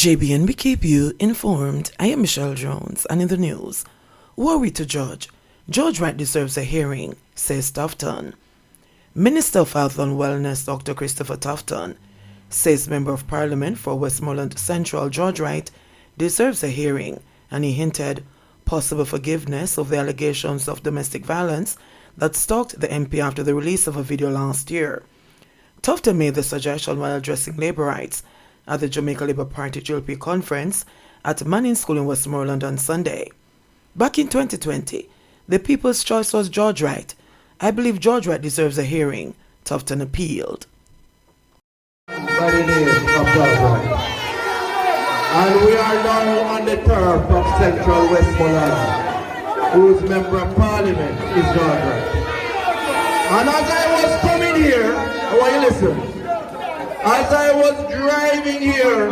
JBN, we keep you informed. I am Michelle Jones, and in the news, worry to judge. George Wright deserves a hearing, says Tufton. Minister of Health and Wellness Dr. Christopher Tufton says Member of Parliament for Westmoreland Central George Wright deserves a hearing, and he hinted possible forgiveness of the allegations of domestic violence that stalked the MP after the release of a video last year. Tufton made the suggestion while addressing labour rights at the Jamaica Labour Party GLP conference at Manning School in Westmoreland on Sunday. Back in 2020, the people's choice was George Wright. I believe George Wright deserves a hearing, Tufton appealed. By the name of George Wright. And we are now on the turf of Central Westmoreland, whose Member of Parliament is George Wright. And as I was coming here, I want you to listen. As I was driving here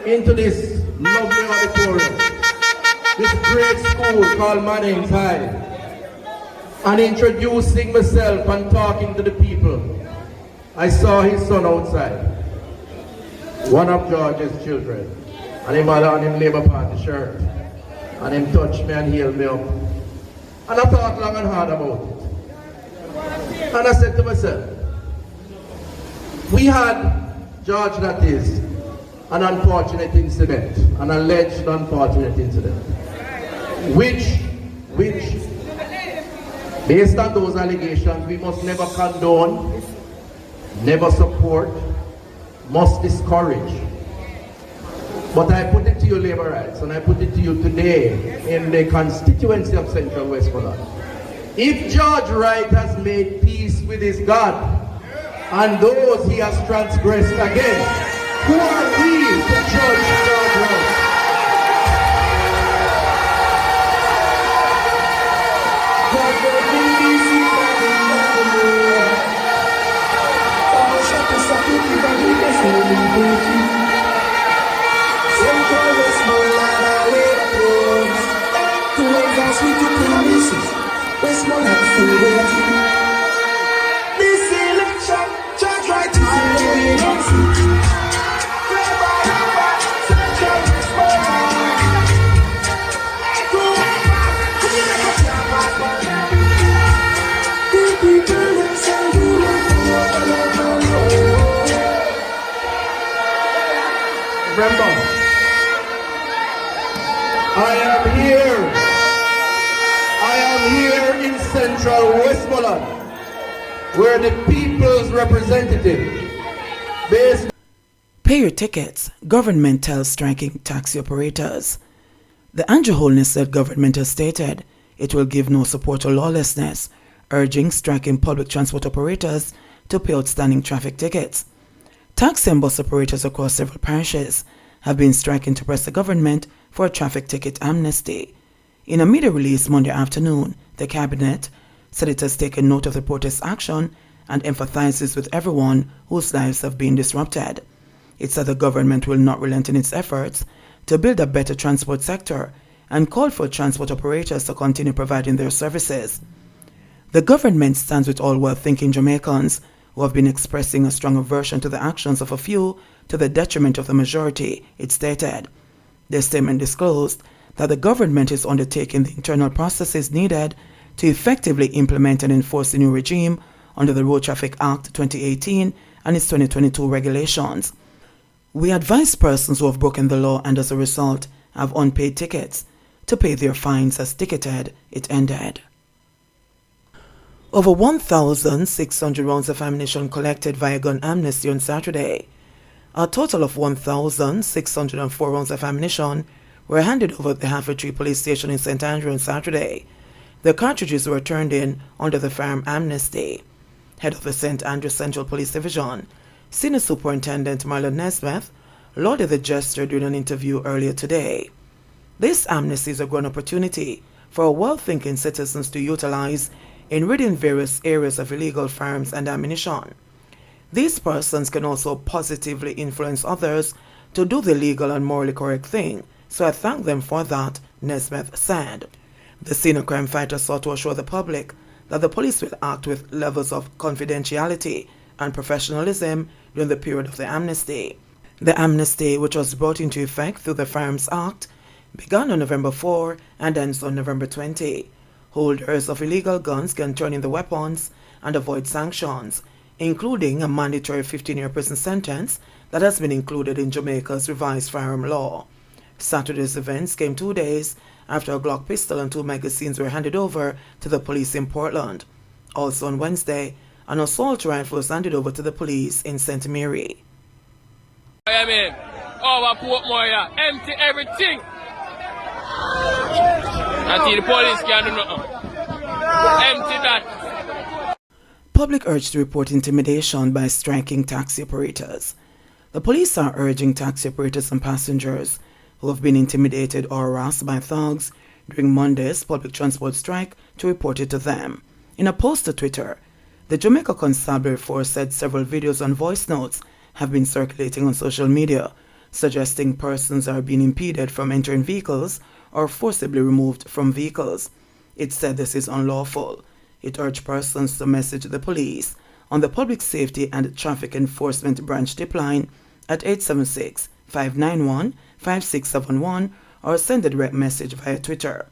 into this lovely auditorium, this great school called Manning's High, and introducing myself and talking to the people, I saw his son outside, one of George's children, and him had on him Labour Party shirt, and him touched me and held me up. And I thought long and hard about it. And I said to myself, we had, George, that is, an unfortunate incident, an alleged unfortunate incident, which, based on those allegations, we must never condone, never support, must discourage. But I put it to you, Labour Rights, and I put it to you today in the constituency of Central Westmoreland. If George Wright has made peace with his God, and those he has transgressed against, who are we to judge George Wright? Remember, I am here in Central Westmoreland, where the people's representative, Pay your tickets. Government tells striking taxi operators. The Andrew Homestead government has stated it will give no support to lawlessness, urging striking public transport operators to pay outstanding traffic tickets. Taxi and bus operators across several parishes have been striking to press the government for a traffic ticket amnesty. In a media release Monday afternoon, the Cabinet said it has taken note of the protest action and emphasizes with everyone whose lives have been disrupted. It said the government will not relent in its efforts to build a better transport sector and called for transport operators to continue providing their services. The government stands with all well-thinking Jamaicans who have been expressing a strong aversion to the actions of a few to the detriment of the majority, it stated. The statement disclosed that the government is undertaking the internal processes needed to effectively implement and enforce the new regime under the Road Traffic Act 2018 and its 2022 regulations. We advise persons who have broken the law and as a result have unpaid tickets to pay their fines as ticketed, it ended. Over 1,600 rounds of ammunition collected via gun amnesty on Saturday. A total of 1,604 rounds of ammunition were handed over at the Halfway Tree Police Station in St. Andrew on Saturday. The cartridges were turned in under the firearm amnesty. Head of the St. Andrew Central Police Division, Senior Superintendent Marlon Nesmith, lauded the gesture during an interview earlier today. This amnesty is a grand opportunity for well-thinking citizens to utilize in ridding various areas of illegal firearms and ammunition. These persons can also positively influence others to do the legal and morally correct thing, so I thank them for that, Nesmith said. The senior crime fighter sought to assure the public that the police will act with levels of confidentiality and professionalism during the period of the amnesty. The amnesty, which was brought into effect through the Firearms Act, began on November 4 and ends on November 20. Holders of illegal guns can turn in the weapons and avoid sanctions, including a mandatory 15-year prison sentence that has been included in Jamaica's revised firearm law. Saturday's events came 2 days after a Glock pistol and 2 magazines were handed over to the police in Portland. Also on Wednesday, an assault rifle was handed over to the police in St. Mary. I mean, over Portmore, yeah. Empty everything. Until the police can do nothing. Empty that. Public urged to report intimidation by striking taxi operators. The police are urging taxi operators and passengers who have been intimidated or harassed by thugs during Monday's public transport strike to report it to them. In a post to Twitter, the Jamaica Constabulary Force said several videos and voice notes have been circulating on social media, suggesting persons are being impeded from entering vehicles or forcibly removed from vehicles. It said this is unlawful. It urged persons to message the police on the Public Safety and Traffic Enforcement Branch tip line at 876-591-5671 or send a direct message via Twitter.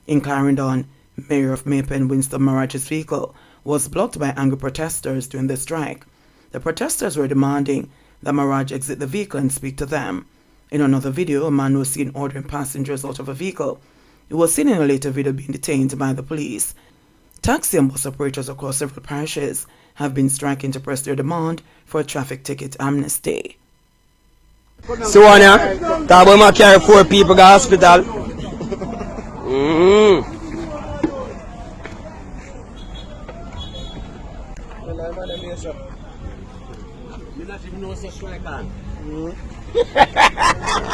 In Clarendon, Mayor of Maypen Winston Marage's vehicle was blocked by angry protesters during the strike. The protesters were demanding that Marage exit the vehicle and speak to them. In another video, a man was seen ordering passengers out of a vehicle. He was seen in a later video being detained by the police. Taxi and bus operators across several parishes have been striking to press their demand for a traffic ticket amnesty. So on here, talk about my carry 4 people to hospital.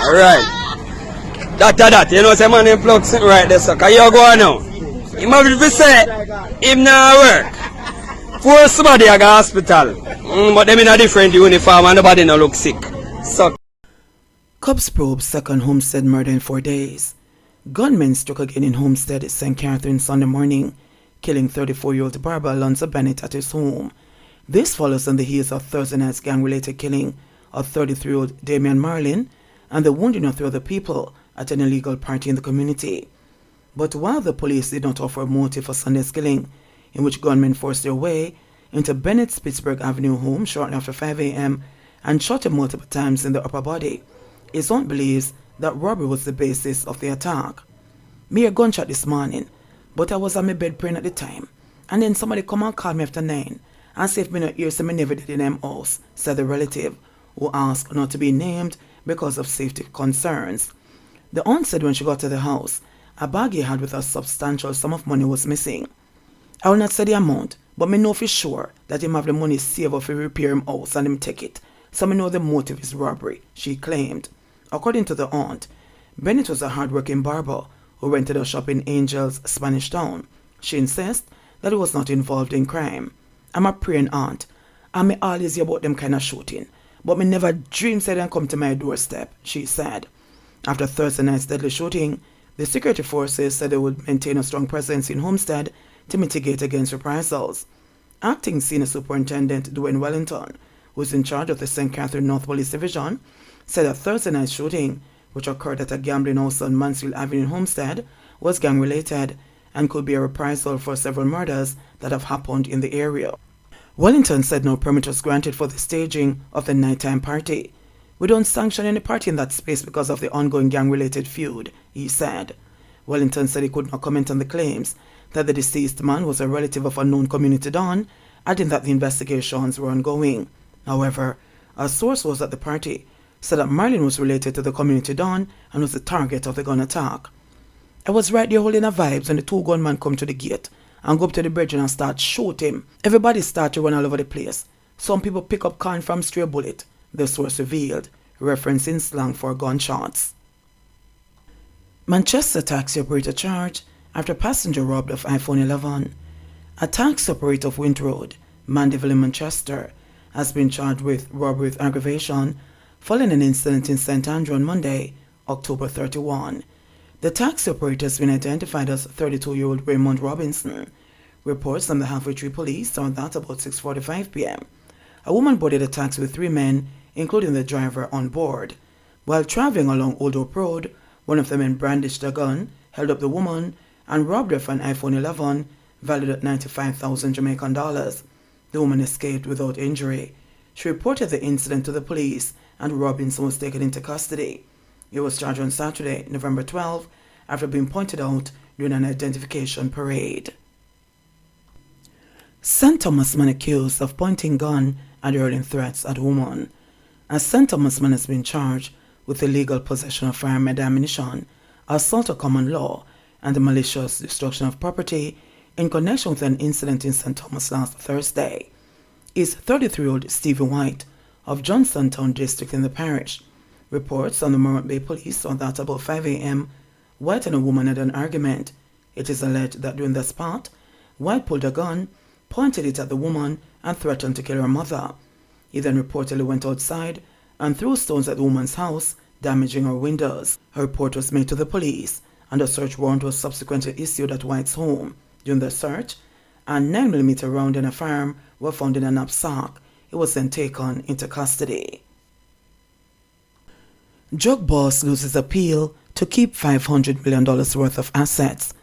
Alright. That, you know, say man in plug sitting right there, so can you go on now? He must say, him now work. 4 somebody at the hospital. But them in a different uniform and nobody no look sick. So. Cops probe second Homestead murder in 4 days. Gunmen struck again in Homestead, St. Catherine Sunday morning, killing 34-year-old Barbara Alonzo Bennett at his home. This follows on the heels of Thursday night's gang-related killing of 33-year-old Damian Marlin and the wounding of 3 other people at an illegal party in the community. But while the police did not offer a motive for Sunday's killing, in which gunmen forced their way into Bennett's Pittsburgh Avenue home shortly after 5 a.m. and shot him multiple times in the upper body, his aunt believes that robbery was the basis of the attack. Me a gunshot this morning, but I was on my bed praying at the time, and then somebody come and call me after 9 and say if me not hear so me never did in them house, said the relative, who asked not to be named because of safety concerns. The aunt said when she got to the house, a bag he had with a substantial sum of money was missing. I will not say the amount, but me know for sure that him have the money saved up to repair him house and him take it, so me know the motive is robbery, she claimed. According to the aunt, Bennett was a hard-working barber who rented a shop in Angels, Spanish Town. She insists that he was not involved in crime. I'm a praying aunt, and me always hear about them kind of shooting, but me never dream said them come to my doorstep, she said. After Thursday night's deadly shooting, the security forces said they would maintain a strong presence in Homestead to mitigate against reprisals. Acting Senior Superintendent Dwayne Wellington, who is in charge of the St. Catherine North Police Division, said that Thursday night's shooting, which occurred at a gambling house on Mansfield Avenue in Homestead, was gang-related and could be a reprisal for several murders that have happened in the area. Wellington said no permit was granted for the staging of the nighttime party. We don't sanction any party in that space because of the ongoing gang-related feud, he said. Wellington said he could not comment on the claims that the deceased man was a relative of a known community don, adding that the investigations were ongoing. However, a source was at the party said that Marlin was related to the community don and was the target of the gun attack. I was right there holding a vibes when the 2 gunmen come to the gate and go up to the bridge and start shoot him. Everybody started to run all over the place. Some people pick up corn from stray bullet, the source revealed, referencing slang for gunshots. Manchester taxi operator charged after passenger robbed of iPhone 11. A taxi operator of Wint Road, Mandeville in Manchester, has been charged with robbery with aggravation following an incident in St. Andrew on Monday, October 31. The taxi operator has been identified as 32-year-old Raymond Robinson. Reports from the Halfway Tree Police are that about 6:45 p.m. A woman boarded a taxi with 3 men including the driver on board. While traveling along Old Hope Road, one of the men brandished a gun, held up the woman, and robbed her for an iPhone 11 valued at 95,000 Jamaican dollars. The woman escaped without injury. She reported the incident to the police, and Robinson was taken into custody. He was charged on Saturday, November 12, after being pointed out during an identification parade. St. Thomas man accused of pointing gun and hurling threats at woman. As St. Thomas man has been charged with illegal possession of firearm and ammunition, assault of common law, and the malicious destruction of property in connection with an incident in St. Thomas last Thursday. Is 33-year-old Stephen Wright of Johnsontown district in the parish. Reports on the Morant Bay police are that about 5 a.m., White and a woman had an argument. It is alleged that during the spot, White pulled a gun, pointed it at the woman, and threatened to kill her mother. He then reportedly went outside and threw stones at the woman's house, damaging her windows. Her report was made to the police, and a search warrant was subsequently issued at White's home. During the search, a 9mm round and a firearm were found in a knapsack. It was then taken into custody. Drug boss loses appeal to keep $500 million worth of assets.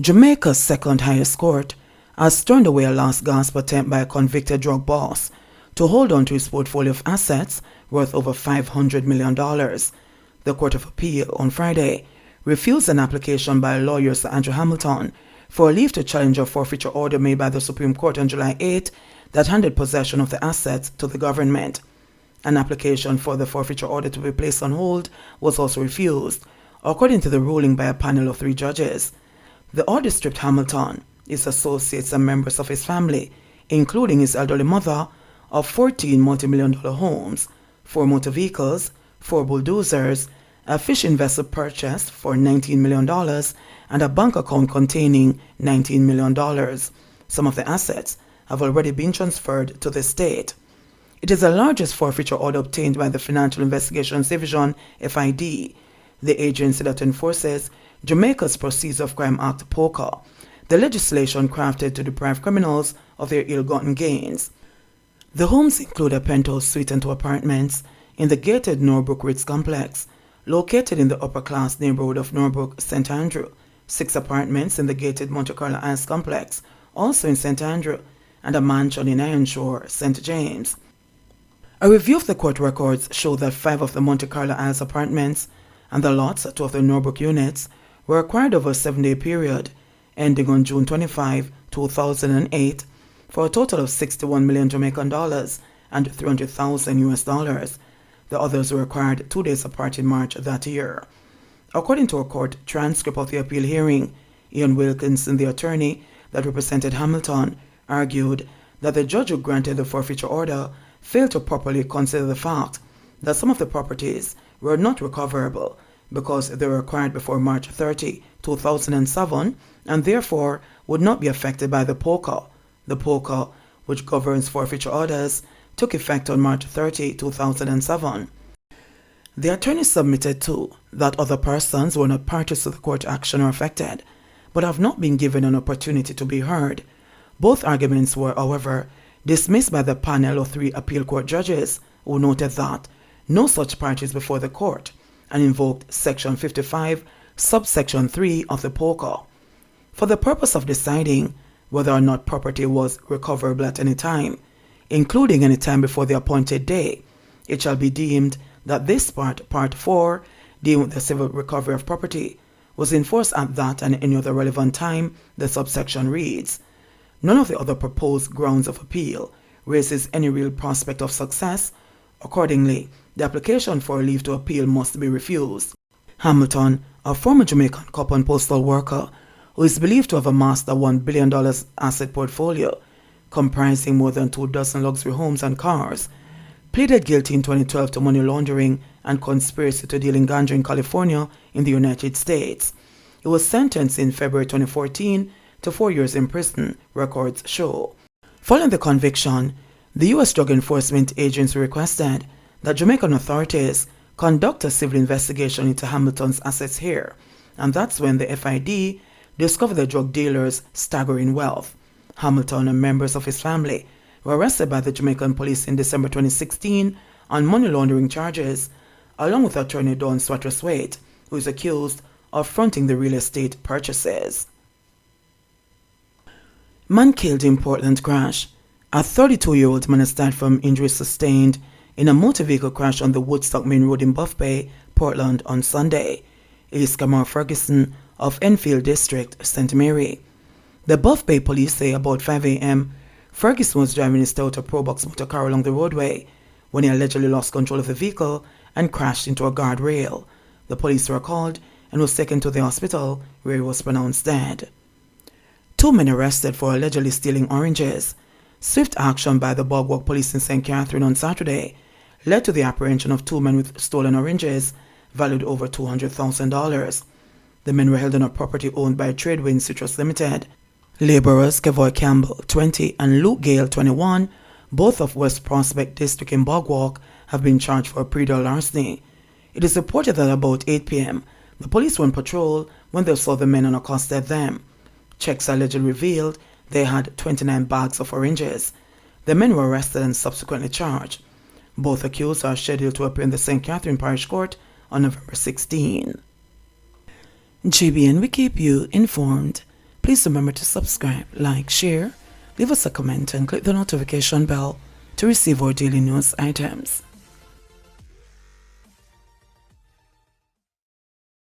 Jamaica's second highest court has turned away a last gasp attempt by a convicted drug boss to hold on to his portfolio of assets worth over $500 million. The Court of Appeal on Friday refused an application by lawyer Sir Andrew Hamilton for a leave to challenge a forfeiture order made by the Supreme Court on July 8 that handed possession of the assets to the government. An application for the forfeiture order to be placed on hold was also refused, according to the ruling by a panel of 3 judges. The order stripped Hamilton, his associates and members of his family, including his elderly mother, of 14 multi-million-dollar homes, 4 motor vehicles, 4 bulldozers, a fishing vessel purchased for $19 million, and a bank account containing $19 million. Some of the assets have already been transferred to the state. It is the largest forfeiture order obtained by the Financial Investigations Division, FID, the agency that enforces Jamaica's Proceeds of Crime Act (POCA), the legislation crafted to deprive criminals of their ill-gotten gains. The homes include a penthouse suite and 2 apartments in the gated Norbrook Ritz complex, located in the upper-class neighborhood of Norbrook, St. Andrew, 6 apartments in the gated Monte Carlo Isles complex, also in St. Andrew, and a mansion in Ironshore, St. James. A review of the court records showed that 5 of the Monte Carlo Isles apartments and the lots at 2 of the Norbrook units were acquired over a 7-day period, ending on June 25, 2008, for a total of 61 million Jamaican dollars and 300,000 US dollars. The others were acquired 2 days apart in March that year. According to a court transcript of the appeal hearing, Ian Wilkinson, the attorney that represented Hamilton, argued that the judge who granted the forfeiture order failed to properly consider the fact that some of the properties were not recoverable because they were acquired before March 30, 2007, and therefore would not be affected by the POCA. The POCA, which governs forfeiture orders, took effect on March 30, 2007. The attorney submitted too that other persons who were not parties to the court action are affected, but have not been given an opportunity to be heard. Both arguments were, however, dismissed by the panel of 3 appeal court judges who noted that no such parties before the court and invoked Section 55, subsection 3 of the POCA. For the purpose of deciding whether or not property was recoverable at any time, including any time before the appointed day, it shall be deemed that this part 4, dealing with the civil recovery of property, was enforced at that and any other relevant time, the subsection reads. None of the other proposed grounds of appeal raises any real prospect of success. Accordingly, the application for a leave to appeal must be refused. Hamilton, a former Jamaican cop and postal worker who is believed to have amassed a $1 billion asset portfolio comprising more than 24 luxury homes and cars, pleaded guilty in 2012 to money laundering and conspiracy to deal in ganja in California in the United States. He was sentenced in February 2014 to 4 years in prison, records show. Following the conviction, the U.S. Drug Enforcement Agency requested that Jamaican authorities conduct a civil investigation into Hamilton's assets here, and that's when the FID discovered the drug dealer's staggering wealth. Hamilton and members of his family were arrested by the Jamaican police in December 2016 on money laundering charges, along with attorney Don Swatreswaite, who is accused of fronting the real estate purchases. Man killed in Portland crash. A 32-year-old man has died from injuries sustained in a motor vehicle crash on the Woodstock Main Road in Buff Bay, Portland on Sunday. It is Kamar Ferguson of Enfield District, St. Mary. The Buff Bay police say about 5 a.m., Ferguson was driving his Toyota Probox motor car along the roadway when he allegedly lost control of the vehicle and crashed into a guardrail. The police were called and was taken to the hospital where he was pronounced dead. 2 men arrested for allegedly stealing oranges. Swift action by the Boardwalk Police in St. Catherine on Saturday led to the apprehension of 2 men with stolen oranges valued over $200,000. The men were held on a property owned by Tradewind Citrus Limited. Laborers Kevoy Campbell, 20, and Luke Gale, 21, both of West Prospect District in Boardwalk, have been charged for pre-dawn larceny. It is reported that about 8 p.m., the police were on patrol when they saw the men and accosted them. Checks allegedly revealed they had 29 bags of oranges. The men were arrested and subsequently charged. Both accused are scheduled to appear in the St. Catherine Parish Court on November 16. JBN, we keep you informed. Please remember to subscribe, like, share, leave us a comment and click the notification bell to receive our daily news items.